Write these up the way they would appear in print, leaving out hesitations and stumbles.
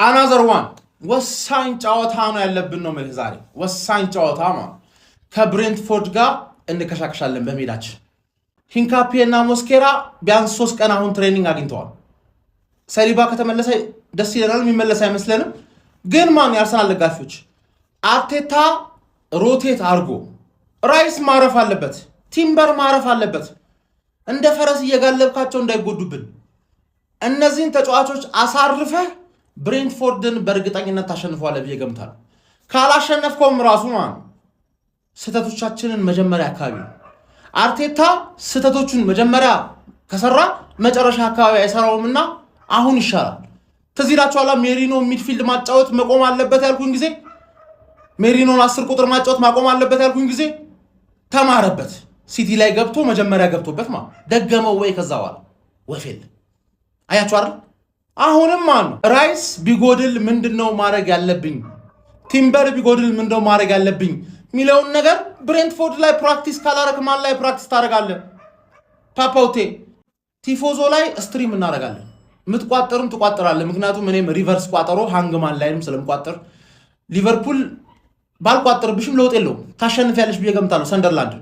አናዘር ዋን ወሳኝ ጨዋታ ነው ያለብን ነው ማለት ዛሬ ወሳኝ ጨዋታ ማለት ከብሬንትፎርድ ጋር እንከሻከሻለን በሜዳችን። ሂንካፒ እና ሞስኬራ ቢያንስ 3 ቀን አሁን ትሬኒንግ አግኝተዋል። ሰሊባ ከተመለሰ ደስ ይለናል፣ የሚመለስ አይመስለንም። ግን ማን የአርሰናል ደጋፊዎች አርቴታ ሮቴት አርጎ ራይስ ማረፍ አለበት፣ ቲምበር ማረፍ አለበት። እንደ ፈረስ እየጋለብካቸው እንዳይጎዱብን እነዚህን ተጫዋቾች አሳርፈ ብሬንትፎርድን በእርግጠኝነት ታሸንፈዋለህ ብዬ ገምታለሁ። ካላሸነፍከውም ራሱ ማለት ስተቶቻችንን መጀመሪያ አካባቢ አርቴታ ስተቶቹን መጀመሪያ ከሰራ መጨረሻ አካባቢ አይሰራውምና አሁን ይሻላል። ትዝ ይላችኋል ሜሪኖ ሚድፊልድ ማጫወት መቆም አለበት ያልኩኝ ጊዜ፣ ሜሪኖን 10 ቁጥር ማጫወት ማቆም አለበት ያልኩኝ ጊዜ ተማረበት። ሲቲ ላይ ገብቶ መጀመሪያ ገብቶበት ማለት ደገመው ወይ ከዛ በኋላ ወፌል አያችሁ አይደል? አሁንም ማን ራይስ ቢጎድል ምንድነው ማድረግ ያለብኝ፣ ቲምበር ቢጎድል ምንድነው ማድረግ ያለብኝ ሚለውን ነገር ብሬንትፎርድ ላይ ፕራክቲስ ካላረክ ማን ላይ ፕራክቲስ ታደርጋለህ? ፓፓውቴ ቲፎዞ ላይ ስትሪም እናደርጋለን። ምትቋጥርም ትቋጥራለህ። ምክንያቱም እኔም ሪቨርስ ቋጠሮ ሃንግማን ላይም ስለምቋጥር ሊቨርፑል ባልቋጥርብሽም ለውጥ የለውም ታሸንፊያለሽ ብዬ ገምታለሁ ሰንደርላንድ።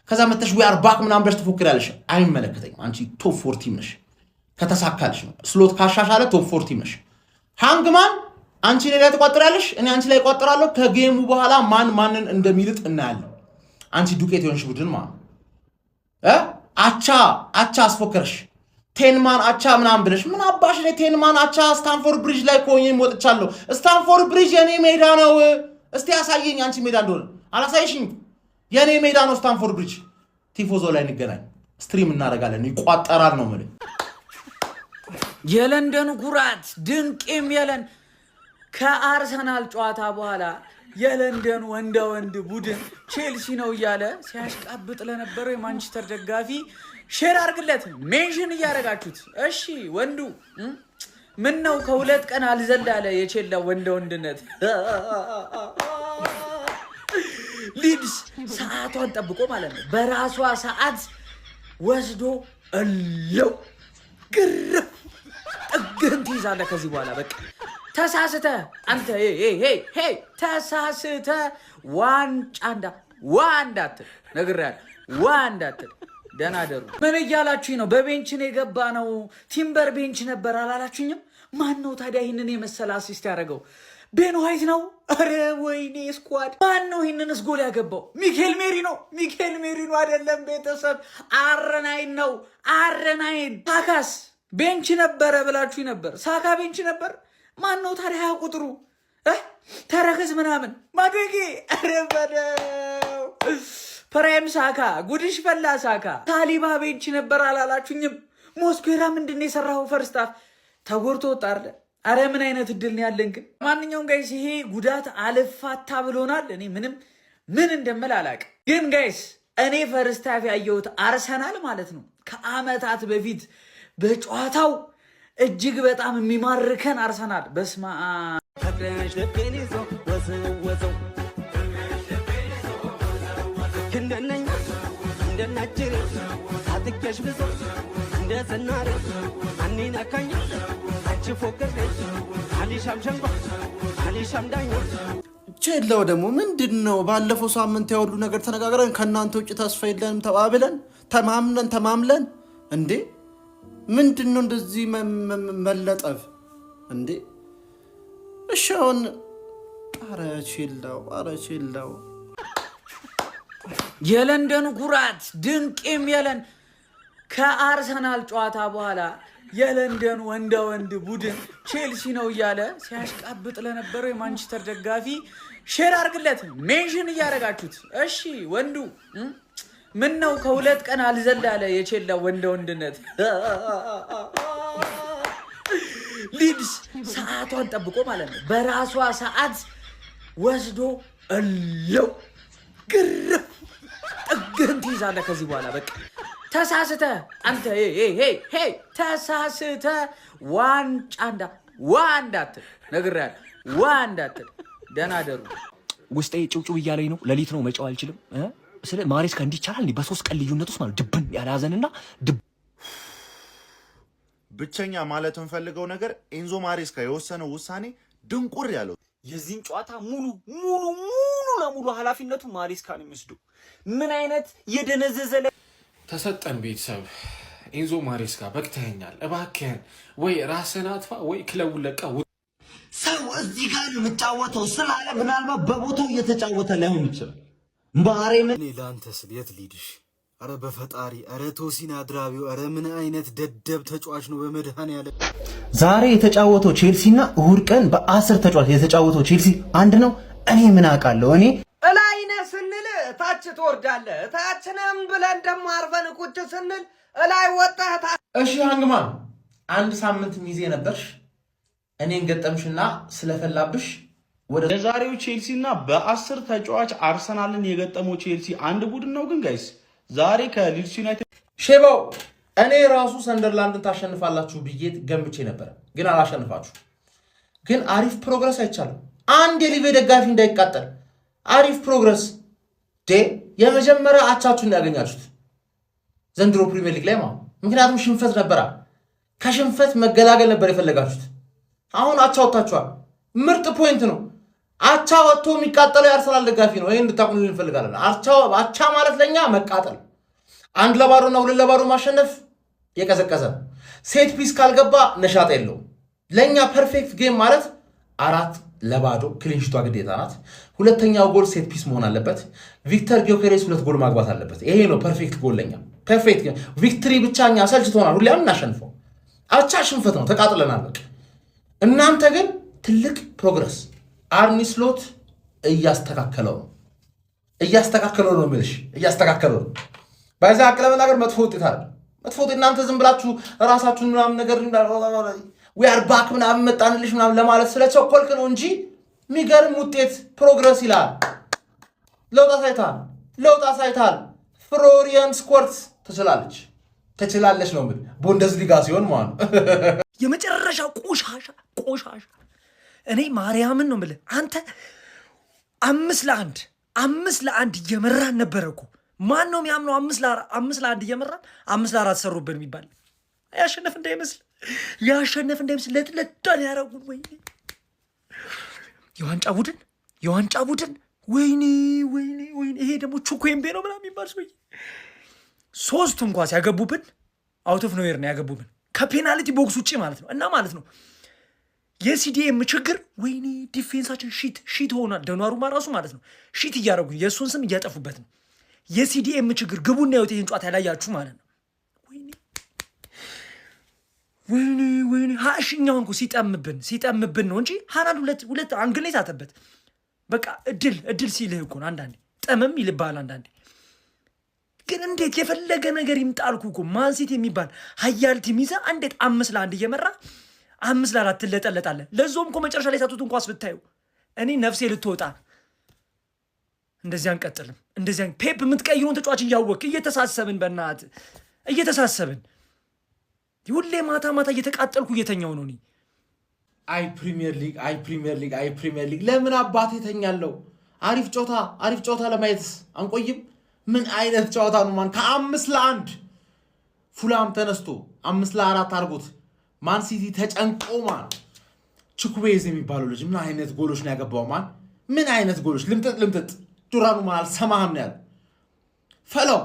ከዛ መተሽ ዊ አር ባክ ምናምን ብለሽ ትፎክራለሽ። አይመለከተኝም። አንቺ ቶፕ 4 ቲም ነሽ። ከተሳካልሽ ነው ስሎት ካሻሻለ ቶፕ 4 ቲም ነሽ። ሃንግማን አንቺ ላይ ተቋጥራለሽ፣ እኔ አንቺ ላይ ቋጥራለሁ። ከጌሙ በኋላ ማንን እንደሚልጥ እናያለን። አንቺ ዱቄት የሆንሽ ቡድን ማለት አቻ አስፎከርሽ ቴንማን አቻ ምናምን ብለሽ ምን አባሽ ላይ ቴንማን አቻ ስታንፎርድ ብሪጅ ላይ ኮኝ ወጥቻለሁ። ስታንፎርድ ብሪጅ የኔ ሜዳ ነው። እስቲ ያሳየኝ አንቺ ሜዳ እንደሆነ አላሳይሽኝ። የኔ ሜዳ ነው ስታንፎርድ ብሪጅ። ቲፎዞ ላይ እንገናኝ፣ ስትሪም እናደርጋለን። ይቋጠራል ነው ማለት የለንደን ኩራት ድንቅም የለን ከአርሰናል ጨዋታ በኋላ የለንደን ወንድ ቡድን ቼልሲ ነው እያለ ሲያሽቃብጥ ለነበረው የማንቸስተር ደጋፊ ሼር አርግለት፣ ሜንሽን እያደረጋችሁት። እሺ ወንዱ ምን ነው ከ2 ቀን አልዘላለ የቼላ ወንድነት። ሊድስ ሰዓቷን ጠብቆ ማለት ነው በራሷ ሰዓት ወስዶ እለው ግርፍ ጥግን ትይዛለህ። ከዚህ በኋላ በቃ ተሳስተ አንተ ተሳስተ ዋንዳትል ነግሬያለሁ። ዋንዳትል ደህና ደሩ። ምን እያላችሁኝ ነው? በቤንችን የገባ ነው። ቲምበር ቤንች ነበር አላላችሁኝም? ማን ነው ታዲያ ይህንን የመሰለ አሲስት ያደረገው? ቤን ዋይት ነው? አረ ወይኔ ስኳድ። ማን ነው ይህንን ጎል ያገባው? ሚኬል ሜሪኖ አይደለም ቤተሰብ፣ አረናይን ነው። አረናይን። ሳካስ ቤንች ነበረ ብላችሁ ነበር። ሳካ ቤንች ነበር። ማን ነው ታዲያ ቁጥሩ? ተረከዝ ምናምን ማድረጌ። አረ በለው ፕራይም ሳካ ጉድሽ ፈላ። ሳካ ሳሊባ ቤንች ነበር አላላችሁኝም? ሞስኩዌራ ምንድን የሰራው? ፈርስታፍ ተጎርቶ ወጣለ። አረ ምን አይነት እድል ነው ያለን ግን። ማንኛውም ጋይስ ይሄ ጉዳት አልፋታ ብሎናል። እኔ ምን እንደምል አላውቅም። ግን ጋይስ እኔ ፈርስታፍ ያየሁት አርሰናል ማለት ነው ከአመታት በፊት በጨዋታው እጅግ በጣም የሚማርከን አርሰናል። በስማ ተብለሽ ልቤን ይዞ ወዘው እንደነኝ እንደናጅር አጥቄሽ ብዙ እንደዘናር አኒነካኝ አንቺ ፎክር አሊሻም ሸንጓ አሊሻም ዳኛ ቼላው ደግሞ ምንድነው? ባለፈው ሳምንት ያወሉ ነገር ተነጋግረን ከናንተ ውጭ ተስፋ የለንም ተባብለን ተማምለን እንዴ ምንድነው እንደዚህ መለጠፍ እንዴ? እሻውን አረ ቼላው የለንደን ኩራት ድንቅም የለን ከአርሰናል ጨዋታ በኋላ የለንደን ወንድ ቡድን ቼልሲ ነው እያለ ሲያሽቃብጥ ለነበረው የማንቸስተር ደጋፊ ሼር አርግለት፣ ሜንሽን እያደረጋችሁት። እሺ ወንዱ ምን ነው ከ2 ቀን አልዘላለ የቼላ ወንድነት። ሊድስ ሰዓቷን ጠብቆ ማለት ነው በራሷ ሰዓት ወስዶ እለው ግርፍ ጥግን ትይዛለህ። ከዚህ በኋላ በቃ ተሳስተ አንተ ተሳስተ ዋንዳትል ነግሬያለሁ። ዋንዳትል ደህና ደሩ። ውስጤ ጭውጭው እያለኝ ነው። ሌሊት ነው መጫው አልችልም። ስለ ማሬስካ እንዲቻላል በ3 ቀን ልዩነት ውስጥ ማለት ድብን ያላዘንና ብቸኛ ማለት እንፈልገው ነገር ኤንዞ ማሬስካ የወሰነው ውሳኔ ድንቁር ያለው። የዚህን ጨዋታ ሙሉ ለሙሉ ኃላፊነቱ ማሬስካ ነው የሚወስደው። ምን አይነት የደነዘዘ ተሰጠን ቤተሰብ። ኤንዞ ማሬስካ በቅተኛል፣ እባክህን ወይ ራስህን አጥፋ ወይ ክለቡን ለቀህ። ሰው እዚህ ጋር የምጫወተው ስላለ ምናልባት በቦታው እየተጫወተ ላይሆን ይችላል። ማሬም እኔ ለአንተ ስል የት ልሂድሽ? አረ በፈጣሪ፣ አረ ቶሲን አድራቢው፣ አረ ምን አይነት ደደብ ተጫዋች ነው በመድኃኔዓለም። ዛሬ የተጫወተው ቼልሲና እሁድ ቀን በ10 ተጫዋች የተጫወተው ቼልሲ አንድ ነው። እኔ ምን አውቃለሁ? እኔ እላይነ ስንል ታች ትወርዳለህ፣ ታችንም ብለን ደሞ አርፈን ቁጭ ስንል እላይ ወጣህ። እሺ ሃንግማን፣ አንድ ሳምንት ሚዜ ነበርሽ፣ እኔን ገጠምሽና ስለፈላብሽ ወደ የዛሬው ቼልሲና በ10 ተጫዋች አርሰናልን የገጠመው ቼልሲ አንድ ቡድን ነው። ግን ጋይስ ዛሬ ከሊድስ ዩናይትድ ሼባው እኔ ራሱ ሰንደርላንድን ታሸንፋላችሁ ብዬ ገምቼ ነበር፣ ግን አላሸንፋችሁ። ግን አሪፍ ፕሮግረስ አይቻልም። አንድ የሊቬ ደጋፊ እንዳይቃጠል አሪፍ ፕሮግረስ የመጀመሪያ አቻችሁን ያገኛችሁት ዘንድሮ ፕሪሚየር ሊግ ላይ ማለት። ምክንያቱም ሽንፈት ነበራ፣ ከሽንፈት መገላገል ነበር የፈለጋችሁት። አሁን አቻ ወጥታችኋል። ምርጥ ፖይንት ነው። አቻ ወጥቶ የሚቃጠለው የአርሰናል ደጋፊ ነው። ይሄን እንድታቁልን እንፈልጋለን። አቻ ማለት ለኛ መቃጠል፣ 1-2 እና 2-2 ማሸነፍ የቀዘቀዘ ሴት ፒስ ካልገባ ነሻጣ የለውም። ለኛ ፐርፌክት ጌም ማለት 4-2 ክሊንሽቷ ግዴታ ናት። ሁለተኛው ጎል ሴት ፒስ መሆን አለበት። ቪክተር ጊዮኬሬስ 2 ጎል ማግባት አለበት። ይሄ ነው ፐርፌክት ጎል ለኛ። ፐርፌክት ቪክትሪ ብቻኛ ሰልችቶናል። ሁሌ እናሸንፈው። አቻ ሽንፈት ነው፣ ተቃጥለናል በቃ። እናንተ ግን ትልቅ ፕሮግረስ አርኒ ስሎት እያስተካከለው ነው የሚልሽ እያስተካከለው ነው። ባይዛ አቅለ መናገር መጥፎ ውጤት አለ። መጥፎ ውጤት እናንተ ዝም ብላችሁ ራሳችሁን ምናምን ነገር we are back ምናምን መጣንልሽ ምናምን ለማለት ስለቸኮልክ ነው እንጂ የሚገርም ውጤት ፕሮግረስ ይላል። ለውጥ አሳይታል። ፍሎሪያን ስኮርት ትችላለች ነው ምን ቡንደስሊጋ ሲሆን ማለት ነው። የመጨረሻው ቆሻሻ እኔ ማርያምን ነው የምልህ። አንተ 5-1 እየመራን ነበረ እኮ። ማን ነው የሚያምነው? 5-1 እየመራን 5-4 ሰሩብን የሚባል ያሸነፍ እንዳይመስል ለጥለጣን ያረጉን። ወይኔ የዋንጫ ቡድን ወይኔ። ይሄ ደግሞ ቹኩምቤ ነው ምናምን የሚባል ሰው 3 እንኳን ሲያገቡብን አውት ኦፍ ኖዌር ነው ያገቡብን፣ ከፔናልቲ ቦክስ ውጪ ማለት ነው። እና ማለት ነው የሲዲኤም ችግር። ወይኔ ዲፌንሳችን ሺት ሆኗል። ደኗሩማ ራሱ ማለት ነው ሺት እያደረጉ የእሱን ስም እያጠፉበት ነው። የሲዲኤም ችግር ግቡና ያውት ይህን ጨዋታ ያላያችሁ ማለት ነው። ወይኔ ሀሽኛውን እኮ ሲጠምብን ነው እንጂ ሃላንድ ሁለት አንግል ላይ ሳተበት። በቃ እድል ሲልህ እኮ ነው አንዳንዴ ጠመም ይልብሃል አንዳንዴ። ግን እንዴት የፈለገ ነገር ይምጣልኩ እኮ ማንሲቲ የሚባል ሀያል ቲም ይዘህ እንዴት 5-1 እየመራ 5-4 ትለጠለጣለህ። ለዞም እኮ መጨረሻ ላይ ሳቱት እንኳን ብታዩ እኔ ነፍሴ ልትወጣ። እንደዚህ አንቀጥልም። እንደዚህ ፔፕ የምትቀይሩን ተጫዋች እያወቅ እየተሳሰብን በእናትህ እየተሳሰብን ሁሌ ማታ እየተቃጠልኩ እየተኛው ነው። አይ ፕሪሚየር ሊግ ለምን አባቴ ተኛለው? አሪፍ ጨዋታ ለማየትስ አንቆይም? ምን አይነት ጨዋታ ነው ማን? ከ5-1 ፉላም ተነስቶ 5-4 አድርጎት ማን ሲቲ ተጨንቆ ማን ቹኩቤዝ የሚባለው ልጅ ምን አይነት ጎሎች ነው ያገባው? ማን ምን አይነት ጎሎች! ልምጥጥ ዱራኑ ማን አልሰማህም ነው ያለው። ፈለው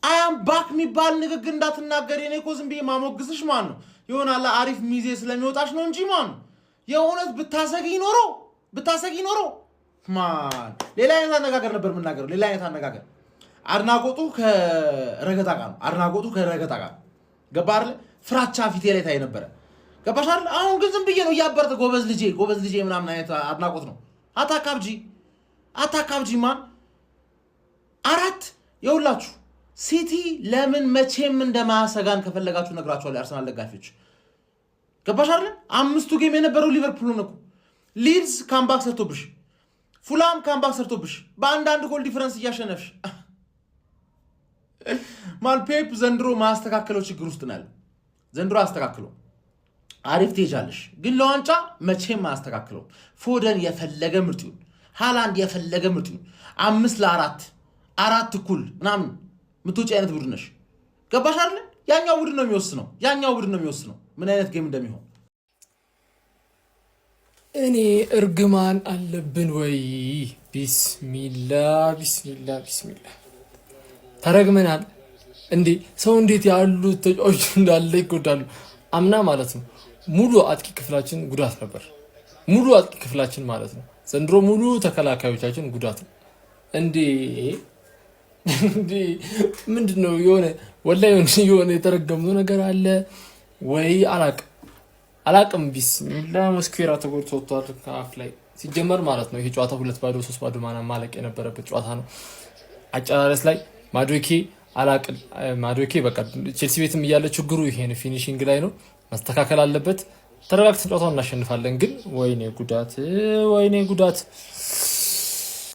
አያም ባክ የሚባል ንግግር እንዳትናገር። የኔ እኮ ዝም ብዬ ማሞግስሽ ማን ነው ይሆናል አሪፍ ሚዜ ስለሚወጣሽ ነው እንጂ ማን የእውነት ብታሰጊ ኖሮ ማን ሌላ አይነት አነጋገር ነበር የምናገረው። ሌላ አይነት አነጋገር አድናቆቱ ከረገጣ ጋር ነው። ገባ አይደል? ፍራቻ ፊቴ ላይ ታይ ነበረ። ገባሽ አይደል? አሁን ግን ዝም ብዬ ነው እያበረተ ጎበዝ ልጄ ምናምን አይነት አድናቆት ነው። አታካብጂ ማን 4 የሁላችሁ ሲቲ ለምን መቼም እንደማያሰጋን ከፈለጋችሁ ነግራችኋለሁ። የአርሰናል ደጋፊዎች ገባሽ አይደል? 5ቱ ጌም የነበረው ሊቨርፑል ነው እኮ። ሊድስ ካምባክ ሰርቶብሽ፣ ፉላም ካምባክ ሰርቶብሽ፣ በአንዳንድ ጎል ዲፈረንስ እያሸነፍሽ ማን ፔፕ ዘንድሮ ማስተካከለው ችግር ውስጥ ነው ያለው። ዘንድሮ አስተካክለው አሪፍ ትሄጃለሽ፣ ግን ለዋንጫ መቼም ማስተካከለው። ፎደን የፈለገ ምርጥ ይሁን፣ ሃላንድ የፈለገ ምርጥ ይሁን፣ 5-4 እኩል ምናምን ምትውጪ አይነት ቡድን ነሽ። ገባሽ አይደል? ያኛው ቡድን ነው የሚወስነው ምን አይነት ጌም እንደሚሆን። እኔ እርግማን አለብን ወይ? ቢስሚላ ቢስሚላ ቢስሚላ። ተረግመናል እንዴ? ሰው እንዴት ያሉት ተጫዋቾች እንዳለ ይጎዳሉ። አምና ማለት ነው ሙሉ አጥቂ ክፍላችን ጉዳት ነበር። ሙሉ አጥቂ ክፍላችን ማለት ነው። ዘንድሮ ሙሉ ተከላካዮቻችን ጉዳት ነው እንዴ? ምንድነው? የሆነ ወላሂ የሆነ የተረገመው ነገር አለ ወይ? አላቅም። ቢስሚላ ሞስኬራ ተጎድቶ ወጥቷል ከአፍ ላይ ሲጀመር ማለት ነው። ይሄ ጨዋታ 2-0 3-0 ማለቅ የነበረበት ጨዋታ ነው። አጨራረስ ላይ ማዶኬ በቃ ቼልሲ ቤትም እያለ ችግሩ ይሄ ነው። ፊኒሺንግ ላይ ነው፣ መስተካከል አለበት። ተረጋግተን ጨዋታውን እናሸንፋለን። ግን ወይኔ ጉዳት